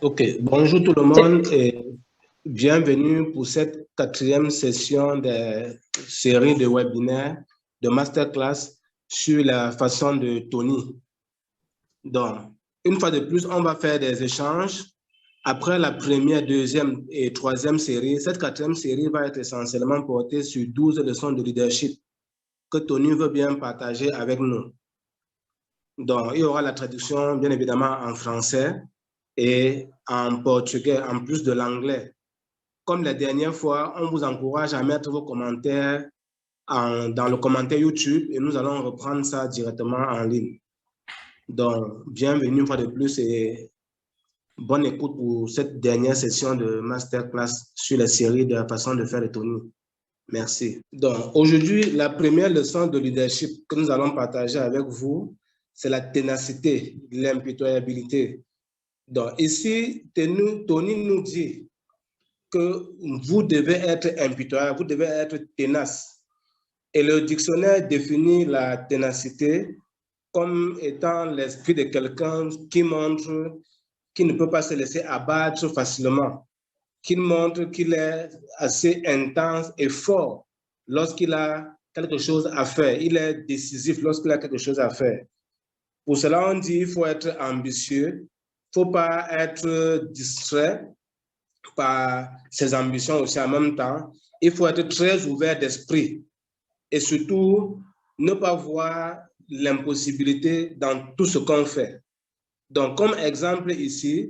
Ok, bonjour tout le monde et bienvenue pour cette quatrième session de série de webinaires de masterclass sur la façon de Tony. Donc, une fois de plus, on va faire des échanges. Après la première, deuxième et troisième série, cette quatrième série va être essentiellement portée sur 12 leçons de leadership que Tony veut bien partager avec nous. Donc, il y aura la traduction, bien évidemment, en français et en portugais, en plus de l'anglais. Comme la dernière fois, on vous encourage à mettre vos commentaires dans le commentaire YouTube et nous allons reprendre ça directement en ligne. Donc, bienvenue une fois de plus et bonne écoute pour cette dernière session de masterclass sur la série de la façon de faire de Tony. Merci. Donc, aujourd'hui, la première leçon de leadership que nous allons partager avec vous, c'est la ténacité, l'impitoyabilité. Donc, ici, Tony nous dit que vous devez être impitoyable, vous devez être tenace. Et le dictionnaire définit la ténacité comme étant l'esprit de quelqu'un qui montre qu'il ne peut pas se laisser abattre facilement, qui montre qu'il est assez intense et fort lorsqu'il a quelque chose à faire. Il est décisif lorsqu'il a quelque chose à faire. Pour cela, on dit qu'il faut être ambitieux, il ne faut pas être distrait par ses ambitions aussi en même temps. Il faut être très ouvert d'esprit et surtout ne pas voir l'impossibilité dans tout ce qu'on fait. Donc, comme exemple ici,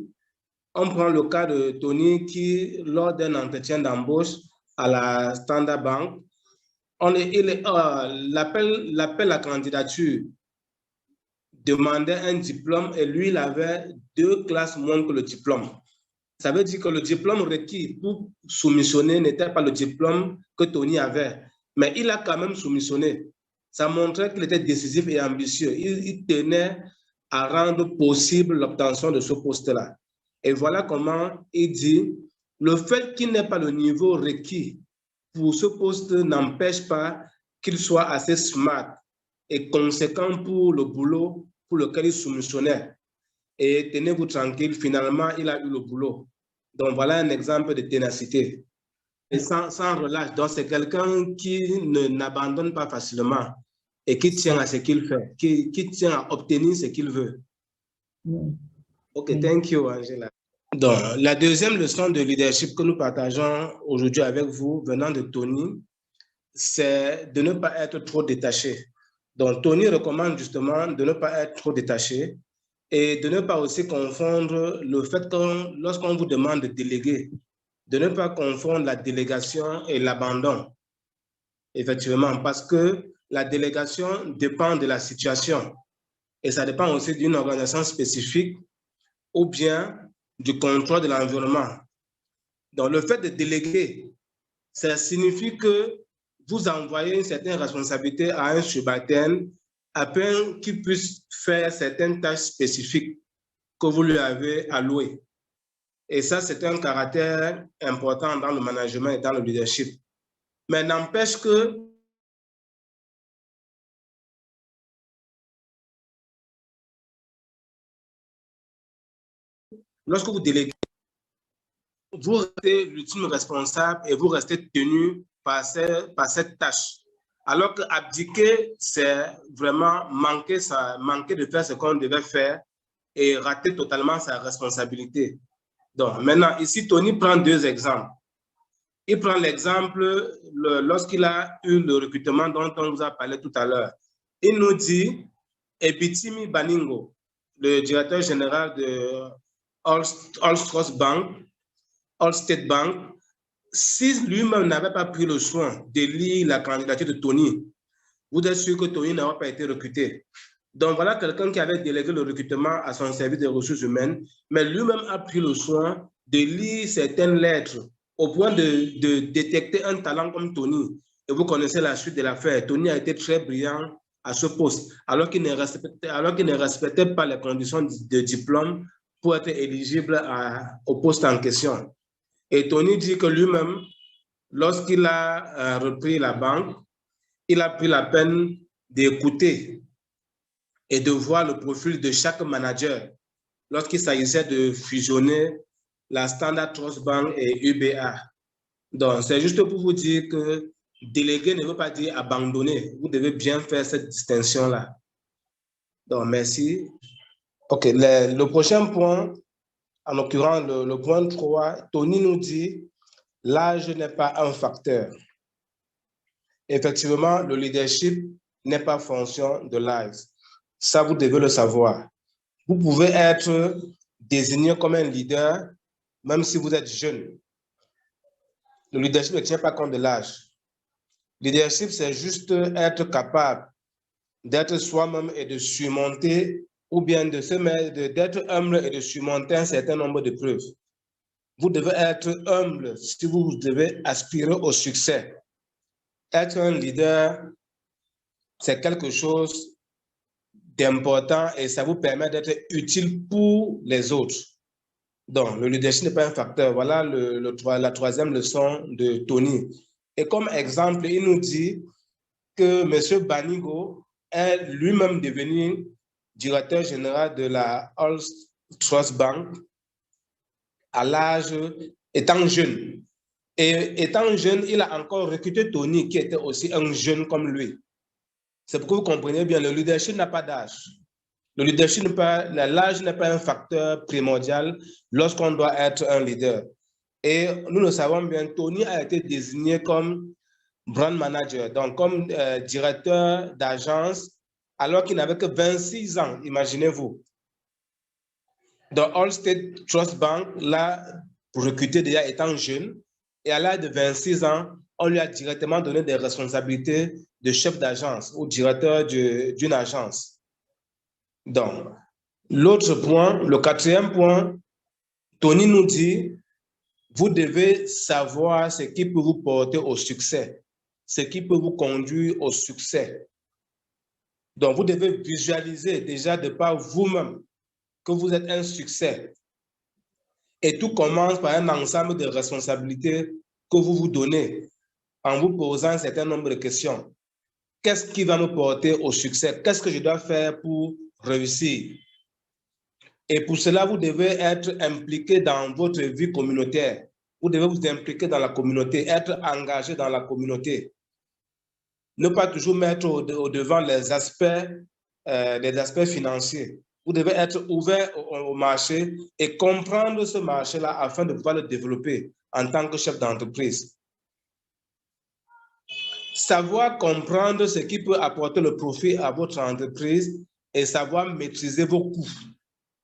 on prend le cas de Tony qui, lors d'un entretien d'embauche à la Standard Bank, l'appel à candidature demandait un diplôme et lui, il avait 2 classes moins que le diplôme. Ça veut dire que le diplôme requis pour soumissionner n'était pas le diplôme que Tony avait, mais il a quand même soumissionné. Ça montrait qu'il était décisif et ambitieux. Il tenait à rendre possible l'obtention de ce poste-là. Et voilà comment il dit, le fait qu'il n'ait pas le niveau requis pour ce poste n'empêche pas qu'il soit assez smart et conséquent pour le boulot pour lequel il soumissionnait. Et tenez-vous tranquille, finalement, il a eu le boulot. Donc, voilà un exemple de ténacité. Et sans relâche. Donc, c'est quelqu'un qui n'abandonne pas facilement et qui tient à ce qu'il fait, qui tient à obtenir ce qu'il veut. OK, thank you, Angela. Donc, la deuxième leçon de leadership que nous partageons aujourd'hui avec vous, venant de Tony, c'est de ne pas être trop détaché. Donc, Tony recommande justement de ne pas être trop détaché et de ne pas aussi confondre le fait que lorsqu'on vous demande de déléguer, de ne pas confondre la délégation et l'abandon. Effectivement, parce que la délégation dépend de la situation et ça dépend aussi d'une organisation spécifique ou bien du contrôle de l'environnement. Donc, le fait de déléguer, ça signifie que vous envoyez une certaine responsabilité à un subalterne afin qu'il puisse faire certaines tâches spécifiques que vous lui avez allouées. Et ça, c'est un caractère important dans le management et dans le leadership. Mais n'empêche que lorsque vous déléguez, vous restez l'ultime responsable et vous restez tenu par cette tâche. Alors qu'abdiquer, c'est vraiment manquer de faire ce qu'on devait faire et rater totalement sa responsabilité. Donc, maintenant, ici, Tony prend 2 exemples. Il prend l'exemple lorsqu'il a eu le recrutement dont on vous a parlé tout à l'heure. Il nous dit, Ebitimi Baningo, le directeur général de All State Bank, si lui-même n'avait pas pris le soin de lire la candidature de Tony, vous êtes sûr que Tony n'aurait pas été recruté. Donc voilà quelqu'un qui avait délégué le recrutement à son service de ressources humaines, mais lui-même a pris le soin de lire certaines lettres au point de détecter un talent comme Tony. Et vous connaissez la suite de l'affaire. Tony a été très brillant à ce poste, alors qu'il ne respectait pas les conditions de diplôme pour être éligible au poste en question. Et Tony dit que lui-même, lorsqu'il a repris la banque, il a pris la peine d'écouter et de voir le profil de chaque manager lorsqu'il s'agissait de fusionner la Standard Trust Bank et UBA. Donc, c'est juste pour vous dire que déléguer ne veut pas dire abandonner. Vous devez bien faire cette distinction-là. Donc, merci. OK, le prochain point, en l'occurrence, le point 3, Tony nous dit « L'âge n'est pas un facteur ». Effectivement, le leadership n'est pas fonction de l'âge. Ça, vous devez le savoir. Vous pouvez être désigné comme un leader, même si vous êtes jeune. Le leadership ne tient pas compte de l'âge. Leadership, c'est juste être capable d'être soi-même et de surmonter, ou bien d'être humble et de surmonter un certain nombre de preuves. Vous devez être humble si vous devez aspirer au succès. Être un leader, c'est quelque chose d'important et ça vous permet d'être utile pour les autres. Donc, le leadership n'est pas un facteur. Voilà la troisième leçon de Tony. Et comme exemple, il nous dit que M. Banigo est lui-même devenu directeur général de la All Trust Bank à l'âge étant jeune. Et étant jeune, il a encore recruté Tony, qui était aussi un jeune comme lui. C'est pour que vous compreniez bien, le leadership n'a pas d'âge. Le leadership n'est pas, l'âge n'est pas un facteur primordial lorsqu'on doit être un leader. Et nous le savons bien, Tony a été désigné comme brand manager, donc comme directeur d'agence, alors qu'il n'avait que 26 ans, imaginez-vous. Dans All State Trust Bank, l'a recruté déjà étant jeune, et à l'âge de 26 ans, on lui a directement donné des responsabilités de chef d'agence ou directeur d'une agence. Donc, l'autre point, le quatrième point, Tony nous dit, vous devez savoir ce qui peut vous porter au succès, ce qui peut vous conduire au succès. Donc, vous devez visualiser déjà de par vous-même que vous êtes un succès. Et tout commence par un ensemble de responsabilités que vous vous donnez en vous posant un certain nombre de questions. Qu'est-ce qui va me porter au succès? Qu'est-ce que je dois faire pour réussir? Et pour cela, vous devez être impliqué dans votre vie communautaire. Vous devez vous impliquer dans la communauté, être engagé dans la communauté. Ne pas toujours mettre au devant les aspects financiers. Vous devez être ouvert au marché et comprendre ce marché-là afin de pouvoir le développer en tant que chef d'entreprise. Savoir comprendre ce qui peut apporter le profit à votre entreprise et savoir maîtriser vos coûts.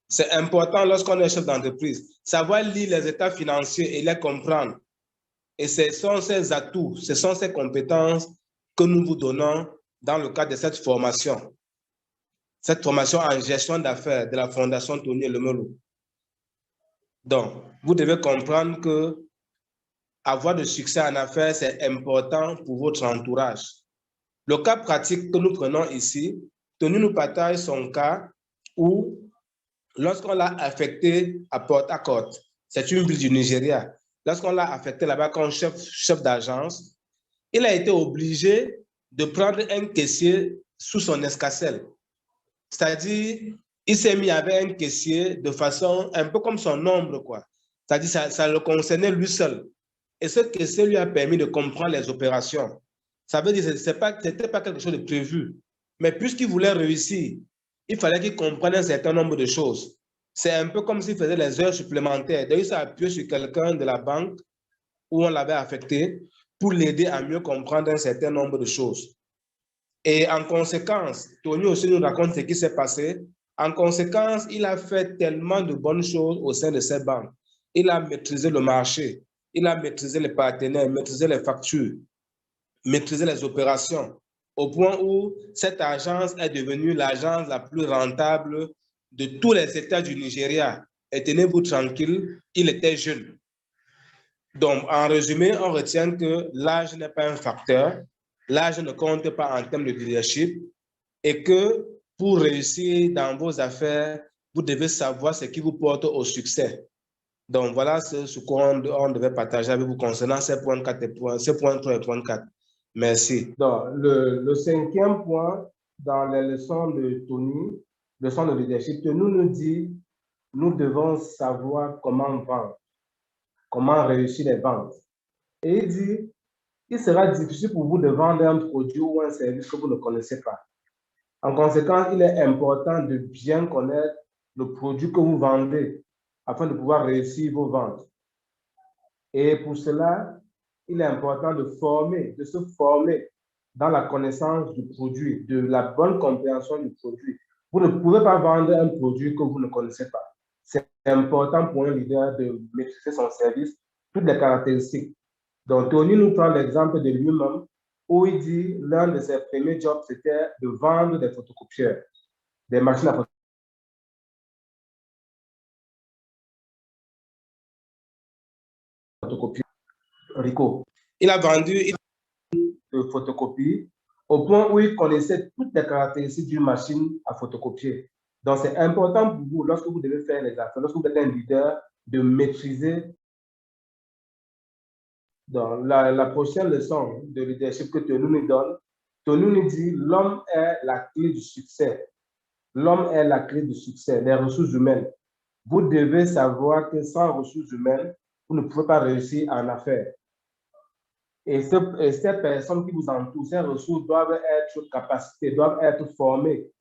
C'est important lorsqu'on est chef d'entreprise. Savoir lire les états financiers et les comprendre. Et ce sont ces atouts, ce sont ces compétences que nous vous donnons dans le cadre de cette formation. Cette formation en gestion d'affaires de la Fondation Tony Elumelu. Donc, vous devez comprendre que avoir de succès en affaires, c'est important pour votre entourage. Le cas pratique que nous prenons ici, Tony nous partage son cas où, lorsqu'on l'a affecté à Port Harcourt, c'est une ville du Nigeria, lorsqu'on l'a affecté là-bas comme chef d'agence, il a été obligé de prendre un caissier sous son escarcelle. C'est-à-dire, il s'est mis avec un caissier de façon un peu comme son ombre, quoi. C'est-à-dire, ça le concernait lui seul. Et ce caissier lui a permis de comprendre les opérations. Ça veut dire que ce n'était pas quelque chose de prévu. Mais puisqu'il voulait réussir, il fallait qu'il comprenne un certain nombre de choses. C'est un peu comme s'il faisait les heures supplémentaires. D'ailleurs, il s'est appuyé sur quelqu'un de la banque où on l'avait affecté pour l'aider à mieux comprendre un certain nombre de choses. Et en conséquence, Tony aussi nous raconte ce qui s'est passé. En conséquence, il a fait tellement de bonnes choses au sein de ces banques. Il a maîtrisé le marché, il a maîtrisé les partenaires, maîtrisé les factures, maîtrisé les opérations, au point où cette agence est devenue l'agence la plus rentable de tous les États du Nigeria. Et tenez-vous tranquille, il était jeune. Donc, en résumé, on retient que l'âge n'est pas un facteur, l'âge ne compte pas en termes de leadership et que pour réussir dans vos affaires, vous devez savoir ce qui vous porte au succès. Donc, voilà ce qu'on devait partager avec vous concernant ces points 4 et ces points 3 et points 4. Merci. Donc, le cinquième point dans les leçons de Tony, leçon de leadership, Tony nous dit nous devons savoir comment vendre, comment réussir les ventes. Et il dit, il sera difficile pour vous de vendre un produit ou un service que vous ne connaissez pas. En conséquence, il est important de bien connaître le produit que vous vendez afin de pouvoir réussir vos ventes. Et pour cela, il est important de se former dans la connaissance du produit, de la bonne compréhension du produit. Vous ne pouvez pas vendre un produit que vous ne connaissez pas. C'est important pour un leader de maîtriser son service, toutes les caractéristiques. Donc, Tony nous prend l'exemple de lui-même où il dit l'un de ses premiers jobs, c'était de vendre des photocopieurs, des machines à photocopier. Rico. Il a vendu de photocopie au point où il connaissait toutes les caractéristiques d'une machine à photocopier. Donc, c'est important pour vous, lorsque vous devez faire les affaires, lorsque vous êtes un leader, de maîtriser. Dans la prochaine leçon de leadership que Tony nous donne, Tony nous dit l'homme est la clé du succès. L'homme est la clé du succès, les ressources humaines. Vous devez savoir que sans ressources humaines, vous ne pouvez pas réussir en affaires. Et ces personnes qui vous entourent, ces ressources doivent être capacitées, doivent être formées.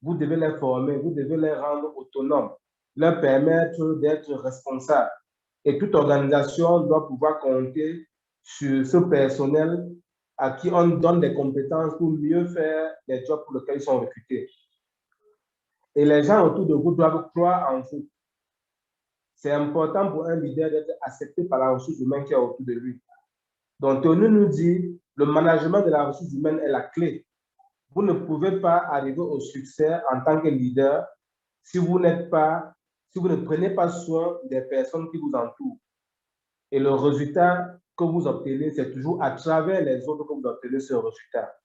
Vous devez les former, vous devez les rendre autonomes, leur permettre d'être responsables. Et toute organisation doit pouvoir compter sur ce personnel à qui on donne des compétences pour mieux faire les jobs pour lesquels ils sont recrutés. Et les gens autour de vous doivent croire en vous. C'est important pour un leader d'être accepté par la ressource humaine qui est autour de lui. Donc, Tony nous dit, le management de la ressource humaine est la clé. Vous ne pouvez pas arriver au succès en tant que leader si vous ne prenez pas soin des personnes qui vous entourent. Et le résultat que vous obtenez, c'est toujours à travers les autres que vous obtenez ce résultat.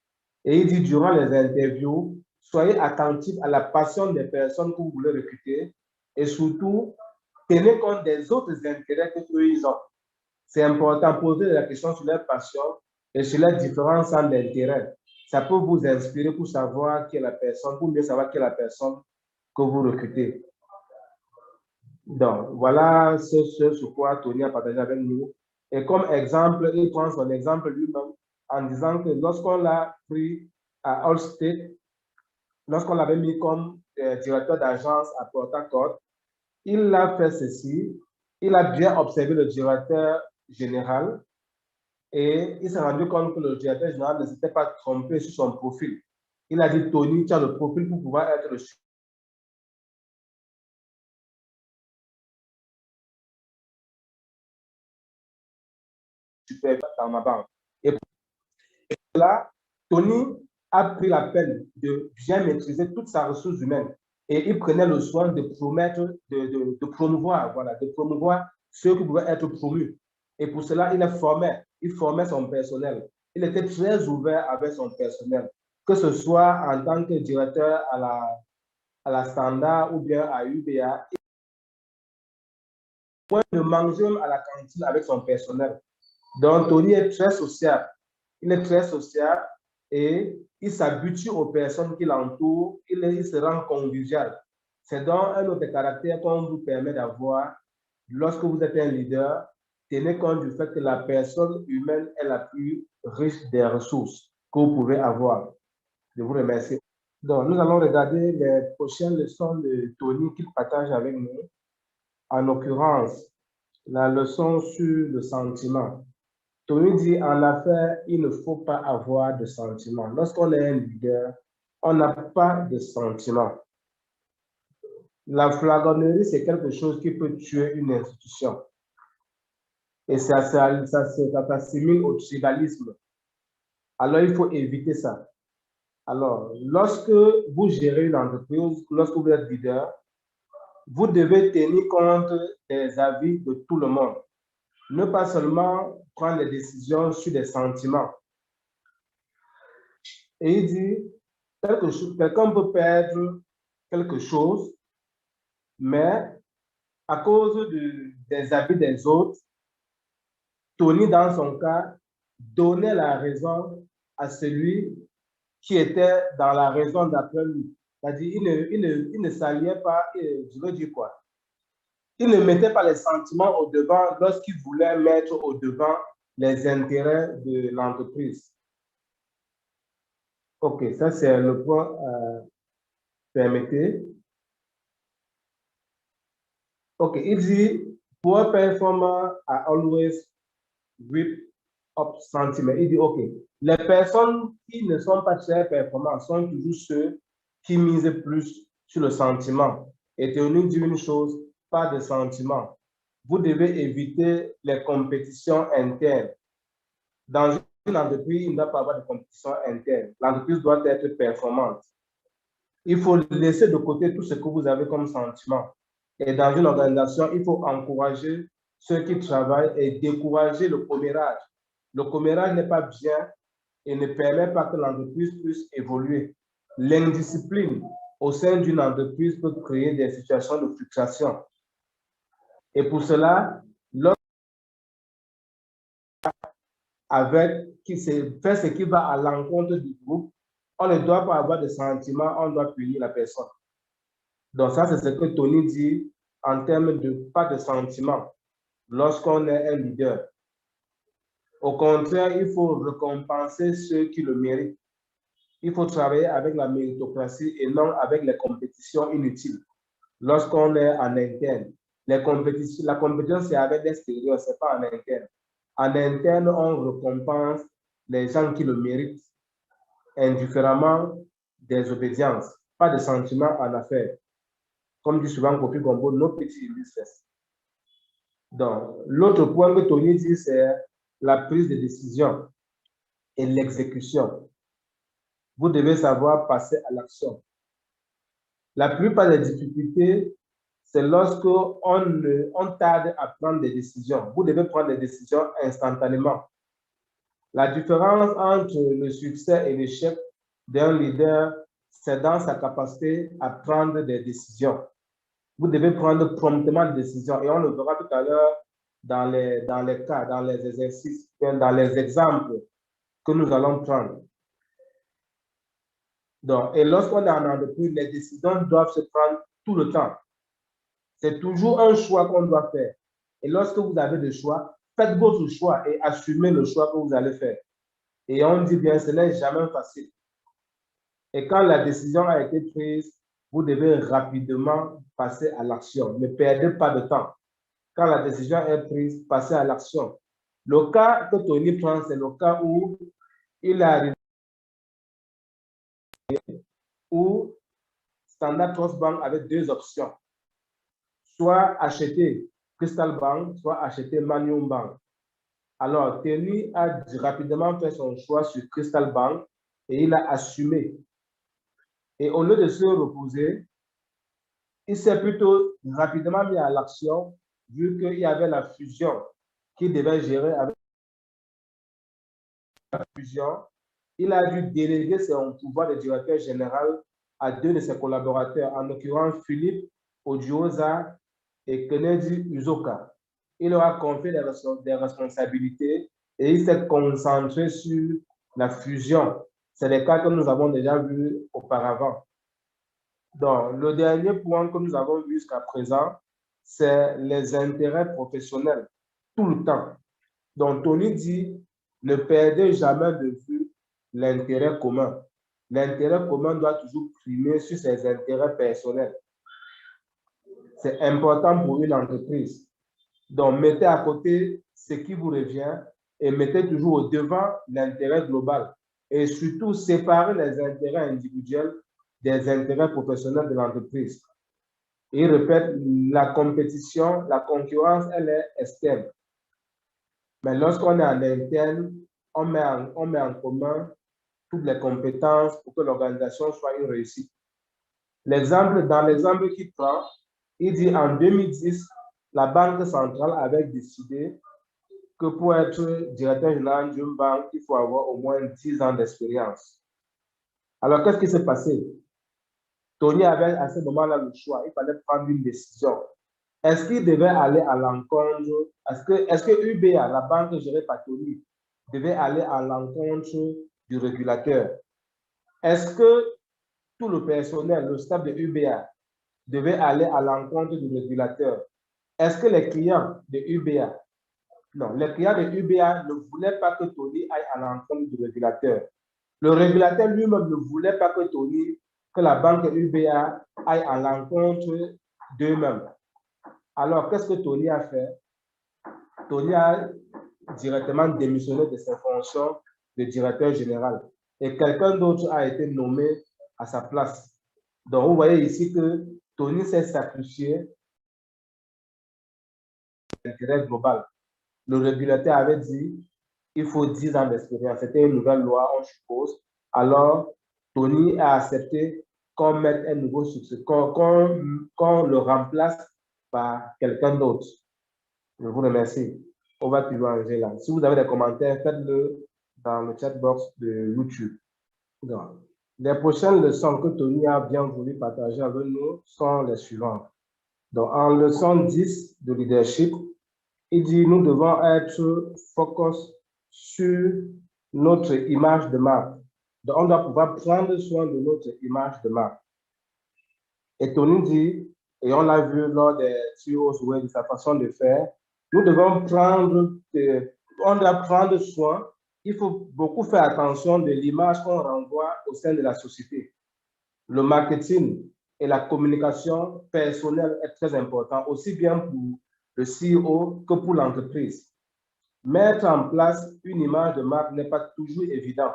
Et il dit, durant les interviews, soyez attentifs à la passion des personnes que vous voulez recruter et surtout, tenez compte des autres intérêts qu'eux, ils ont. C'est important de poser la question sur leur passion et sur leurs différents centres d'intérêt. Ça peut vous inspirer pour savoir qui est la personne, pour mieux savoir qui est la personne que vous recrutez. Donc, voilà ce quoi Tony a partagé avec nous. Et comme exemple, il prend son exemple lui-même en disant que lorsqu'on l'a pris à Allstate, lorsqu'on l'avait mis comme directeur d'agence à Port Harcourt, il a fait ceci. Il a bien observé le directeur général et il s'est rendu compte que le directeur général ne s'était pas trompé sur son profil. Il a dit, Tony, tu as le profil pour pouvoir être le superviseur dans ma banque. Et pour cela, Tony a pris la peine de bien maîtriser toute sa ressource humaine et il prenait le soin de promettre, de promouvoir, voilà, de promouvoir ceux qui pouvaient être promus. Et pour cela, il formait son personnel. Il était très ouvert avec son personnel, que ce soit en tant que directeur à la Standard ou bien à UBA. Point de manger à la cantine avec son personnel. Donc, Tony est très social. Il est très social et il s'habitue aux personnes qui l'entourent. Il se rend convivial. C'est donc un autre caractère qu'on vous permet d'avoir lorsque vous êtes un leader. Tenez compte du fait que la personne humaine est la plus riche des ressources que vous pouvez avoir. Je vous remercie. Donc, nous allons regarder les prochaines leçons de Tony qu'il partage avec nous. En l'occurrence, la leçon sur le sentiment. Tony dit, en affaires, il ne faut pas avoir de sentiments. Lorsqu'on est un leader, on n'a pas de sentiments. La flagornerie, c'est quelque chose qui peut tuer une institution. Et ça s'assimile au tribalisme. Alors, il faut éviter ça. Alors, lorsque vous gérez une entreprise, lorsque vous êtes leader, vous devez tenir compte des avis de tout le monde. Ne pas seulement prendre des décisions sur des sentiments. Et il dit, quelqu'un peut perdre quelque chose, mais à cause des avis des autres, Tony, dans son cas, donnait la raison à celui qui était dans la raison d'après lui. C'est-à-dire, il ne s'alliait pas, je veux dire quoi? il ne mettait pas les sentiments au devant lorsqu'il voulait mettre au devant les intérêts de l'entreprise. OK, ça c'est le point. Permettez. OK, il dit, poor performer are always whip up sentiment. Il dit, OK, les personnes qui ne sont pas très performantes sont toujours ceux qui misent plus sur le sentiment. Et Tony dit une chose, pas de sentiment. Vous devez éviter les compétitions internes. Dans une entreprise, il ne doit pas avoir de compétition interne. L'entreprise doit être performante. Il faut laisser de côté tout ce que vous avez comme sentiment. Et dans une organisation, il faut encourager ceux qui travaillent et décourager le commérage. Le commérage n'est pas bien et ne permet pas que l'entreprise puisse évoluer. L'indiscipline au sein d'une entreprise peut créer des situations de frustration. Et pour cela, qui fait ce qui va à l'encontre du groupe, on ne doit pas avoir de sentiments, on doit punir la personne. Donc ça, c'est ce que Tony dit en termes de pas de sentiments lorsqu'on est un leader. Au contraire, il faut récompenser ceux qui le méritent. Il faut travailler avec la méritocratie et non avec les compétitions inutiles. Lorsqu'on est en interne, la compétition, c'est avec l'extérieur, ce n'est pas en interne. En interne, on récompense les gens qui le méritent, indifféremment des obédiences, pas de sentiments en affaires. Comme dit souvent Kofi Gombo, nos petits illustres. Donc, l'autre point que Tony dit, c'est la prise de décision et l'exécution. Vous devez savoir passer à l'action. La plupart des difficultés, c'est lorsque on tarde à prendre des décisions. Vous devez prendre des décisions instantanément. La différence entre le succès et l'échec d'un leader, c'est dans sa capacité à prendre des décisions. Vous devez prendre promptement des décisions. Et on le verra tout à l'heure dans les cas, dans les exercices, dans les exemples que nous allons prendre. Donc, et lorsqu'on est en entreprise, les décisions doivent se prendre tout le temps. C'est toujours un choix qu'on doit faire. Et lorsque vous avez le choix, faites votre choix et assumez le choix que vous allez faire. Et on dit bien, ce n'est jamais facile. Et quand la décision a été prise, vous devez rapidement passer à l'action. Ne perdez pas de temps. Quand la décision est prise, passez à l'action. Le cas que Tony prend, c'est le cas où il a où Standard Trust Bank avait deux options. Soit acheter Crystal Bank, soit acheter Manium Bank. Alors, Tony a rapidement fait son choix sur Crystal Bank et il a assumé. Et au lieu de se reposer, il s'est plutôt rapidement mis à l'action vu qu'il y avait la fusion qu'il devait gérer avec la fusion. Il a dû déléguer son pouvoir de directeur général à deux de ses collaborateurs, en l'occurrence Philippe Odioza et Kennedy Uzoka. Il leur a confié des responsabilités et il s'est concentré sur la fusion. C'est le cas que nous avons déjà vu auparavant. Donc, le dernier point que nous avons vu jusqu'à présent, c'est les intérêts professionnels, tout le temps. Donc, Tony dit, ne perdez jamais de vue l'intérêt commun. L'intérêt commun doit toujours primer sur ses intérêts personnels. C'est important pour une entreprise. Donc, mettez à côté ce qui vous revient et mettez toujours au devant l'intérêt global. Et surtout, séparez les intérêts individuels des intérêts professionnels de l'entreprise. Il répète, la compétition, la concurrence, elle est externe. Mais lorsqu'on est en interne, on met en commun toutes les compétences pour que l'organisation soit une réussite. Dans l'exemple qu'il prend, il dit en 2010, la Banque centrale avait décidé que pour être directeur général d'une banque, il faut avoir au moins 10 ans d'expérience. Alors, qu'est-ce qui s'est passé? Tony avait à ce moment-là le choix. Il fallait prendre une décision. Est-ce qu'il devait aller à l'encontre? Est-ce que UBA, la banque gérée par Tony, devait aller à l'encontre du régulateur? Est-ce que tout le personnel, le staff de UBA, devait aller à l'encontre du régulateur? est-ce que les clients de UBA, non, les clients de UBA ne voulaient pas que Tony aille à l'encontre du régulateur. Le régulateur lui-même ne voulait pas que Tony, que la banque UBA aille à l'encontre d'eux-mêmes. Alors, qu'est-ce que Tony a fait? Tony a directement démissionné de ses fonctions de directeur général et quelqu'un d'autre a été nommé à sa place. Donc, vous voyez ici que Tony s'est sacrifié l'intérêt global. Le régulateur avait dit il faut 10 ans d'expérience. C'était une nouvelle loi, on suppose. Alors, Tony a accepté qu'on mette un nouveau succès, qu'on le remplace par quelqu'un d'autre. Je vous remercie. On va plus loin, là. Si vous avez des commentaires, faites-le dans le chat box de YouTube. Donc, les prochaines leçons que Tony a bien voulu partager avec nous sont les suivantes. Donc, en leçon 10 de leadership, il dit nous devons être focus sur notre image de marque. Donc, on doit pouvoir prendre soin de notre image de marque. Et Tony dit, et on l'a vu lors des tuyaux de sa façon de faire, nous devons on doit prendre soin. Il faut beaucoup faire attention de l'image qu'on renvoie au sein de la société. Le marketing et la communication personnelle est très important, aussi bien pour le CEO que pour l'entreprise. Mettre en place une image de marque n'est pas toujours évident.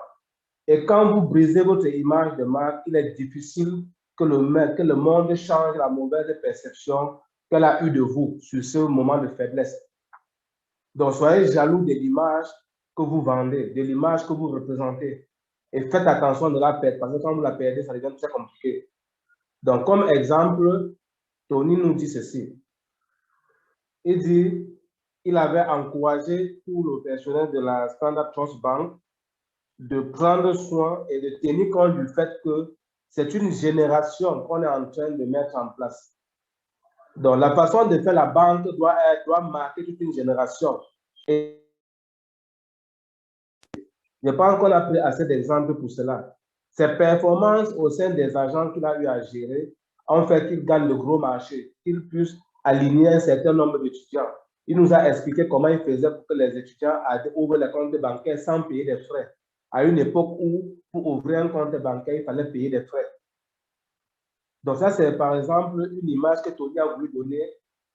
Et quand vous brisez votre image de marque, il est difficile que le monde change la mauvaise perception qu'elle a eue de vous sur ce moment de faiblesse. Donc, soyez jaloux de l'image que vous vendez, de l'image que vous représentez. Et faites attention de la perdre, parce que quand vous la perdez, ça devient très compliqué. Donc, comme exemple, Tony nous dit ceci. Il dit qu'il avait encouragé tout le personnel de la Standard Trust Bank de prendre soin et de tenir compte du fait que c'est une génération qu'on est en train de mettre en place. Donc, la façon de faire la banque doit marquer toute une génération. Et je pense qu'on a pris assez d'exemples pour cela. Ses performances au sein des agents qu'il a eu à gérer ont fait qu'il gagne de gros marchés, qu'il puisse aligner un certain nombre d'étudiants. Il nous a expliqué comment il faisait pour que les étudiants ouvrent les comptes bancaires sans payer des frais. À une époque où, pour ouvrir un compte bancaire, il fallait payer des frais. Donc ça, c'est par exemple une image que Tony a voulu donner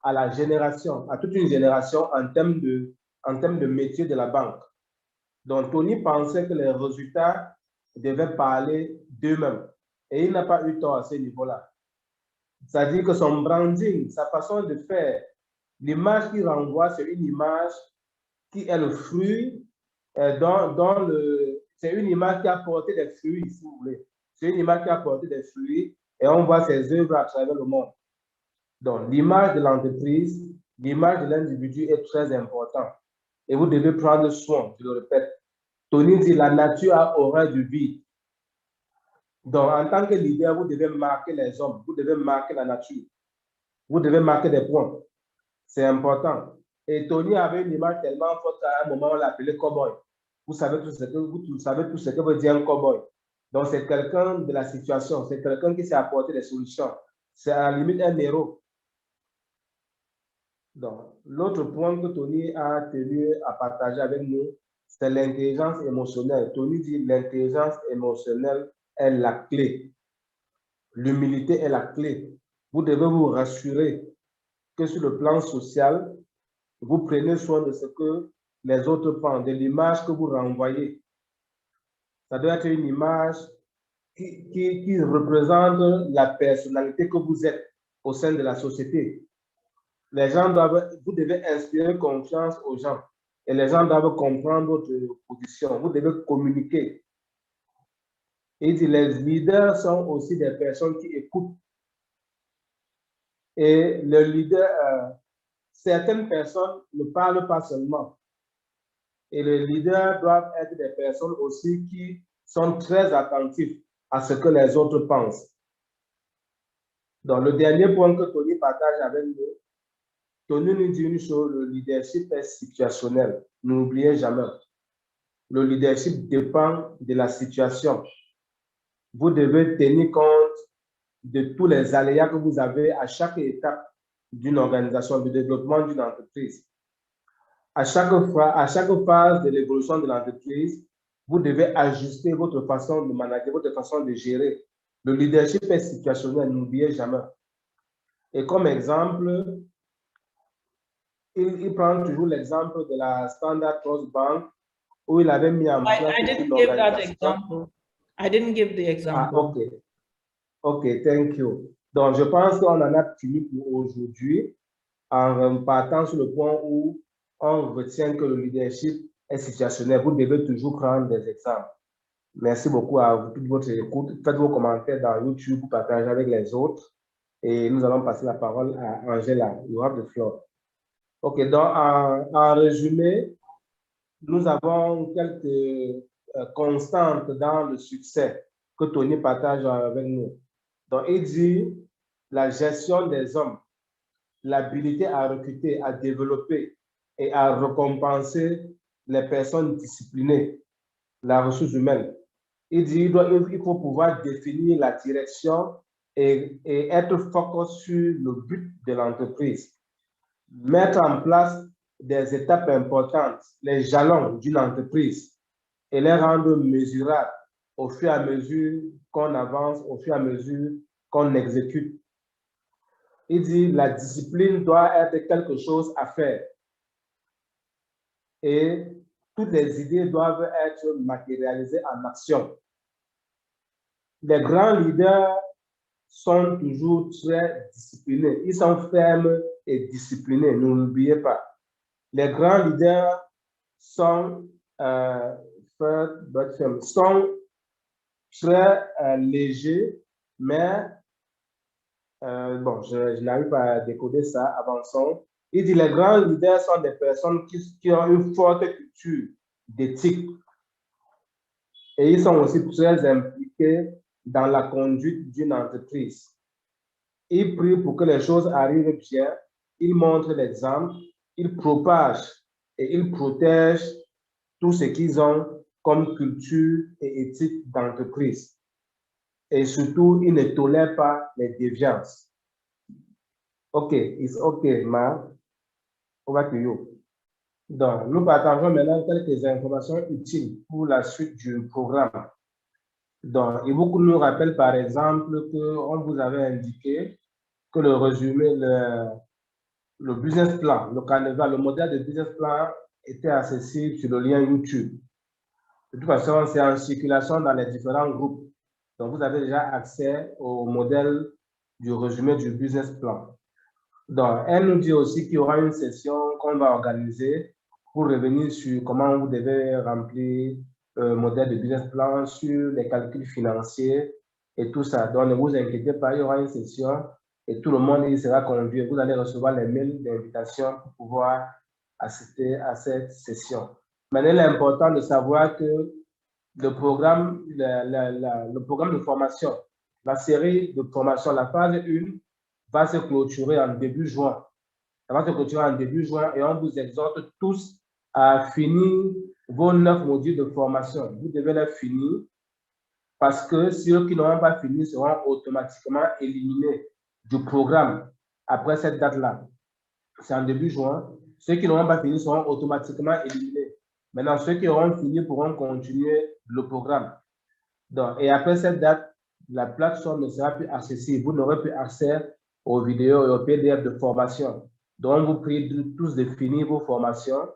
à la génération, à toute une génération en termes de métier de la banque. Donc Tony pensait que les résultats devaient parler d'eux-mêmes. Et il n'a pas eu tort à ce niveau-là. C'est-à-dire que son branding, sa façon de faire, l'image qu'il renvoie, c'est une image qui est le fruit, c'est une image qui a porté des fruits, si vous voulez. C'est une image qui a porté des fruits et on voit ses œuvres à travers le monde. Donc, l'image de l'entreprise, l'image de l'individu est très importante. Et vous devez prendre soin, je le répète. Tony dit, la nature a horreur du vide. Donc, en tant que leader, vous devez marquer les hommes, vous devez marquer la nature. Vous devez marquer des points. C'est important. Et Tony avait une image tellement forte qu'à un moment, on l'appelait cowboy. Vous savez tout ce que veut dire un cowboy. Donc, c'est quelqu'un de la situation. C'est quelqu'un qui sait apporter des solutions. C'est à la limite un héros. Donc, l'autre point que Tony a tenu à partager avec nous, c'est l'intelligence émotionnelle. Tony dit l'intelligence émotionnelle est la clé. L'humilité est la clé. Vous devez vous rassurer que sur le plan social, vous prenez soin de ce que les autres pensent, de l'image que vous renvoyez. Ça doit être une image qui représente la personnalité que vous êtes au sein de la société. Vous devez inspirer confiance aux gens et les gens doivent comprendre votre position. Vous devez communiquer. Et les leaders sont aussi des personnes qui écoutent. Et le leader, certaines personnes ne parlent pas seulement. Et les leaders doivent être des personnes aussi qui sont très attentifs à ce que les autres pensent. Donc, le dernier point que Tony partage avec nous, Tony nous dit une chose, le leadership est situationnel. N'oubliez jamais. Le leadership dépend de la situation. Vous devez tenir compte de tous les aléas que vous avez à chaque étape d'une organisation, du développement d'une entreprise. À chaque phase de l'évolution de l'entreprise, vous devez ajuster votre façon de manager, votre façon de gérer. Le leadership est situationnel, n'oubliez jamais. Et comme exemple, il prend toujours l'exemple de la Standard Trust Bank où il avait mis en place I didn't give that example. I didn't give the example. Ah, OK. OK, thank you. Donc, je pense qu'on en a fini pour aujourd'hui en partant sur le point où on retient que le leadership est situationnel. Vous devez toujours prendre des exemples. Merci beaucoup à vous toute votre écoute. Faites vos commentaires dans YouTube, partagez avec les autres. Et nous allons passer la parole à Angela. You have the floor. OK, donc en résumé, nous avons quelques constantes dans le succès que Tony partage avec nous. Donc, il dit la gestion des hommes, l'habilité à recruter, à développer et à récompenser les personnes disciplinées, la ressource humaine. Il dit il faut pouvoir définir la direction et être focus sur le but de l'entreprise. Mettre en place des étapes importantes, les jalons d'une entreprise et les rendre mesurables au fur et à mesure qu'on avance, au fur et à mesure qu'on exécute. Il dit la discipline doit être quelque chose à faire et toutes les idées doivent être matérialisées en action. Les grands leaders sont toujours très disciplinés. Ils sont fermes et disciplinés, ne l'oubliez pas. Les grands leaders sont très légers, mais bon, je n'arrive pas à décoder ça, avançons. Il dit les grands leaders sont des personnes qui ont une forte culture d'éthique et ils sont aussi très impliqués dans la conduite d'une entreprise. Ils prient pour que les choses arrivent bien, ils montrent l'exemple, ils propagent et ils protègent tout ce qu'ils ont comme culture et éthique d'entreprise. Et surtout, ils ne tolèrent pas les déviances. OK, it's OK, Ma. Over to you. Donc, nous partageons maintenant quelques informations utiles pour la suite du programme. Donc, et beaucoup nous rappellent par exemple qu'on vous avait indiqué que le résumé, le business plan, le canevas, le modèle de business plan était accessible sur le lien YouTube. De toute façon, c'est en circulation dans les différents groupes. Donc, vous avez déjà accès au modèle du résumé du business plan. Donc, elle nous dit aussi qu'il y aura une session qu'on va organiser pour revenir sur comment vous devez remplir le modèle de business plan, sur les calculs financiers et tout ça. Donc, ne vous inquiétez pas, il y aura une session et tout le monde y sera convié. Vous allez recevoir les mails d'invitation pour pouvoir assister à cette session. Maintenant, il est important de savoir que le programme de formation, la série de formation, la phase 1, va se clôturer en début juin. Ça va se clôturer en début juin et on vous exhorte tous à finir vos 9 modules de formation. Vous devez les finir parce que ceux qui n'auront pas fini seront automatiquement éliminés du programme après cette date-là. C'est en début juin. Ceux qui n'auront pas fini seront automatiquement éliminés. Maintenant, ceux qui auront fini pourront continuer le programme. Donc, et après cette date, la plateforme ne sera plus accessible. Vous n'aurez plus accès aux vidéos et aux PDF de formation. Donc, vous prie tous de finir vos formations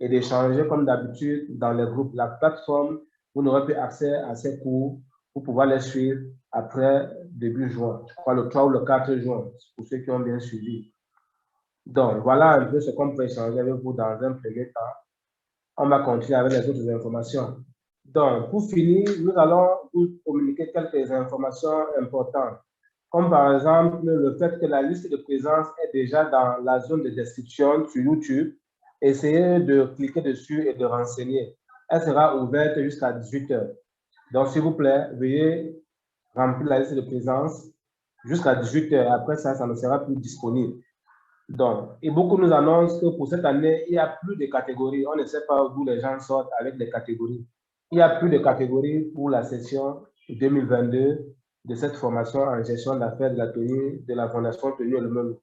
et d'échanger comme d'habitude dans les groupes. La plateforme, vous n'aurez plus accès à ces cours pour pouvoir les suivre après début juin. Je crois le 3 ou le 4 juin, pour ceux qui ont bien suivi. Donc, voilà un peu ce qu'on peut échanger avec vous dans un premier temps. On va continuer avec les autres informations. Donc, pour finir, nous allons vous communiquer quelques informations importantes, comme par exemple le fait que la liste de présence est déjà dans la zone de description sur YouTube. Essayez de cliquer dessus et de renseigner. Elle sera ouverte jusqu'à 18 h. Donc, s'il vous plaît, veuillez remplir la liste de présence jusqu'à 18 h. Après ça, ça ne sera plus disponible. Donc, et beaucoup nous annoncent que pour cette année, il n'y a plus de catégories. On ne sait pas d'où les gens sortent avec les catégories. Il n'y a plus de catégories pour la session 2022 de cette formation en gestion d'affaires de la Fondation Tony Elumelu.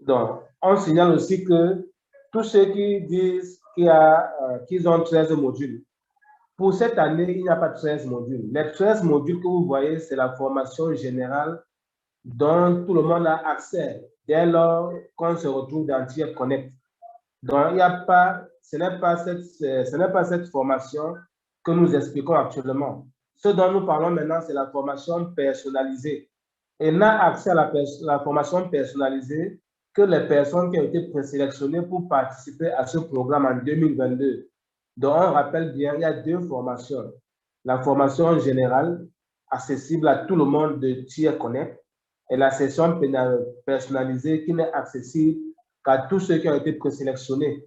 Donc, on signale aussi que tous ceux qui disent qu'ils ont 13 modules, pour cette année, il n'y a pas 13 modules. Les 13 modules que vous voyez, c'est la formation générale dont tout le monde a accès dès lors qu'on se retrouve dans TIER Connect. Donc, il n'y a pas, ce n'est pas cette formation que nous expliquons actuellement. Ce dont nous parlons maintenant, c'est la formation personnalisée. Et n'a accès à la formation personnalisée que les personnes qui ont été présélectionnées pour participer à ce programme en 2022. Donc, on rappelle bien, il y a deux formations. La formation générale, accessible à tout le monde de TIER Connect, et la session personnalisée qui n'est accessible qu'à tous ceux qui ont été présélectionnés,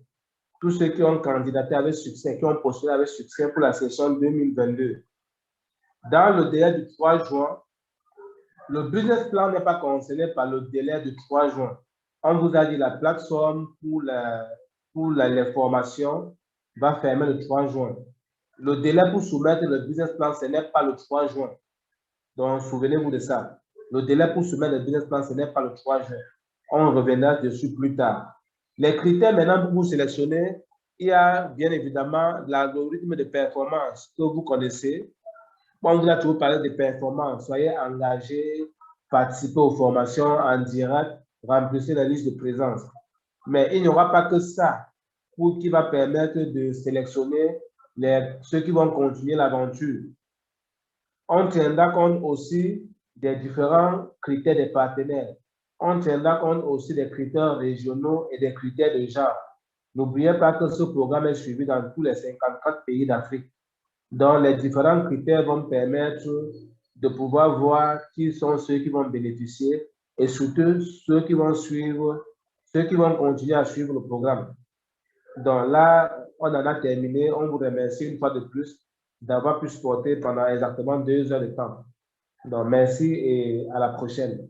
tous ceux qui ont candidaté avec succès, qui ont postulé avec succès pour la session 2022. Dans le délai du 3 juin, le business plan n'est pas concerné par le délai du 3 juin. On vous a dit la plateforme pour les formations va fermer le 3 juin. Le délai pour soumettre le business plan, ce n'est pas le 3 juin. Donc, souvenez-vous de ça. Le délai pour soumettre le business plan, ce n'est pas le 3 juin. On reviendra dessus plus tard. Les critères maintenant pour vous sélectionner, il y a bien évidemment l'algorithme de performance que vous connaissez. On vous a toujours parlé de performance. Soyez engagés, participez aux formations en direct, remplissez la liste de présence. Mais il n'y aura pas que ça qui va permettre de sélectionner ceux qui vont continuer l'aventure. On tiendra compte aussi des différents critères des partenaires. On tiendra compte aussi des critères régionaux et des critères de genre. N'oubliez pas que ce programme est suivi dans tous les 54 pays d'Afrique. Donc, les différents critères vont permettre de pouvoir voir qui sont ceux qui vont bénéficier et surtout ceux qui vont suivre, ceux qui vont continuer à suivre le programme. Donc là, on en a terminé. On vous remercie une fois de plus d'avoir pu supporter pendant exactement 2 heures de temps. Donc, merci et à la prochaine.